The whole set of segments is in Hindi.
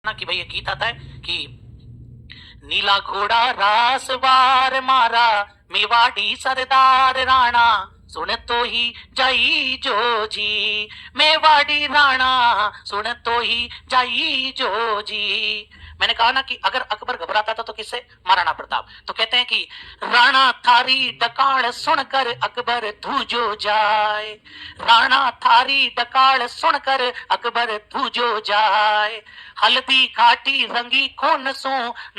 ना कि भाई ये गीत आता है कि नीला घोड़ा रासवार मारा मेवाड़ी सरदार राणा सुन तो ही जाई जो जी मेवाड़ी राणा सुन तो ही जाई जो जी। मैंने कहा ना कि अगर अकबर घबराता था तो किससे? महाराणा प्रताप। तो कहते हैं कि राणा थारी डकाल सुनकर अकबर धूजो जाए, राणा थारी डकाल सुनकर अकबर धूजो जाए, हल्दी घाटी रंगी खून सो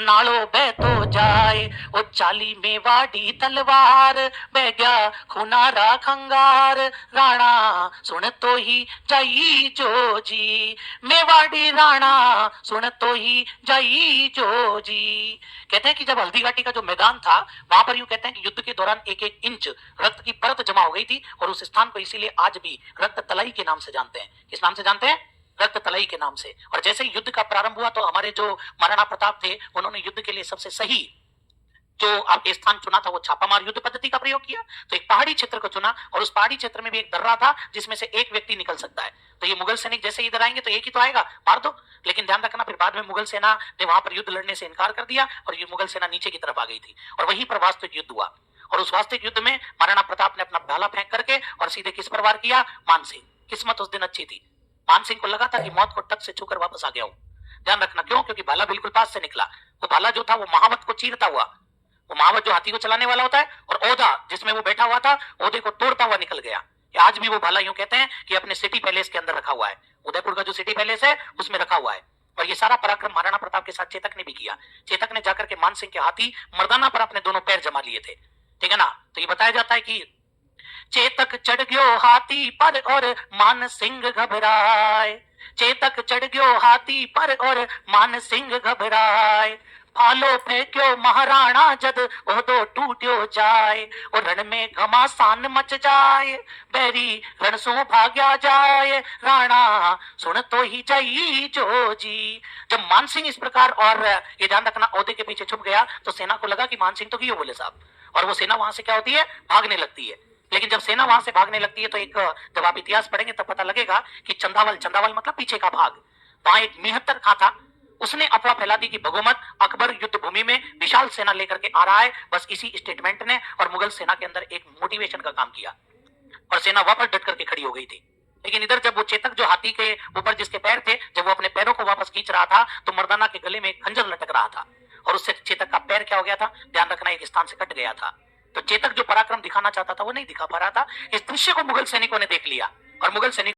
नालो बहतो जाए, ओ चाली मेवाड़ी तलवार बह गया खुनारा खंगार, राणा सुन तो ही जाई जो जी मेवाड़ी राणा सुन तो ही जाई जो जी। कहते हैं कि जब हल्दी घाटी का जो मैदान था वहां पर यूं कहते हैं कि युद्ध के दौरान एक एक इंच रक्त की परत जमा हो गई थी और उस स्थान को इसीलिए आज भी रक्त तलाई के नाम से जानते हैं। किस नाम से जानते हैं? रक्त तलाई के नाम से। और जैसे ही युद्ध का प्रारंभ हुआ तो हमारे जो महाराणा प्रताप थे उन्होंने युद्ध के लिए सबसे सही जो आपके स्थान चुना था वो छापामार युद्ध पद्धति का प्रयोग किया। तो एक पहाड़ी क्षेत्र को चुना और उस पहाड़ी क्षेत्र में भी एक दर्रा था जिसमें से एक व्यक्ति निकल सकता है। तो ये मुगल सैनिक जैसे इधर आएंगे तो एक ही तो आएगा, मार दो। लेकिन ध्यान रखना फिर बाद में मुगल सेना ने वहां पर युद्ध लड़ने से इनकार कर दिया और ये मुगल सेना नीचे की तरफ आ गई थी और वहीं पर वास्तविक युद्ध हुआ। और उस वास्तविक युद्ध में महाराणा प्रताप ने अपना भाला फेंक करके और सीधे किस पर वार किया? मान सिंह। किस्मत उस दिन अच्छी थी, मान सिंह को लगा था कि मौत को टक से छूकर वापस आ गया हूं। ध्यान रखना क्यों? क्योंकि भाला बिल्कुल पास से निकला। वो भाला जो था वो महावत को चीरता हुआ, वो महावत जो हाथी को चलाने वाला होता है, और ओदा जिसमें वो बैठा हुआ था ओदे को तोड़ता हुआ निकल गया। आज भी वो भाला यूं कहते हैं कि अपने सिटी पैलेस के अंदर रखा हुआ है, उदयपुर का जो सिटी पैलेस है उसमें रखा हुआ है। और ये सारा पराक्रम महाराणा प्रताप के साथ चेतक ने भी किया। चेतक ने जाकर के मान सिंह के हाथी मर्दाना पर अपने दोनों पैर जमा लिए थे, ठीक है ना। तो ये बताया जाता है कि चेतक चढ़ गयो हाथी पर और मान सिंह घबराए, चेतक चढ़ गयो हाथी पर और मान सिंह घबराए, भालो फेंक्यो महाराणा जद ओहदो टूट्यो जाए, और रण में घमासान मच जाए, बैरी रण सो भाग्या जाए, राणा सुन तो ही जाई जो जी। जब मानसिंह इस प्रकार, और ये ध्यान रखना, ओहदे के पीछे छुप गया तो सेना को लगा कि मानसिंह तो क्यों बोले साहब, और वो सेना वहां से क्या होती है? भागने लगती है। लेकिन जब सेना वहां से भागने लगती है तो एक, जब आप इतिहास पढ़ेंगे तब पता लगेगा कि चंदावल, चंदावल मतलब पीछे का भाग, वहां एक मिहत्तर खां था, उसने अफवाह फैला दी कि भगोमत अकबर युद्ध भूमि में विशाल सेना लेकर के आ रहा है। बस इसी स्टेटमेंट ने और मुगल सेना के अंदर एक मोटिवेशन का काम किया और सेना वापस डट करके खड़ी हो गई थी। लेकिन इधर जब वो चेतक जो हाथी के ऊपर जिसके पैर थे, जब वो अपने पैरों को वापस खींच रहा था तो मर्दाना के गले में एक खंजर लटक रहा था और उससे चेतक का पैर क्या हो गया था? ध्यान रखना, एक स्थान से कट गया था। तो चेतक जो पराक्रम दिखाना चाहता था वो नहीं दिखा पा रहा था। इस दृश्य को मुगल सैनिकों ने देख लिया और मुगल सैनिक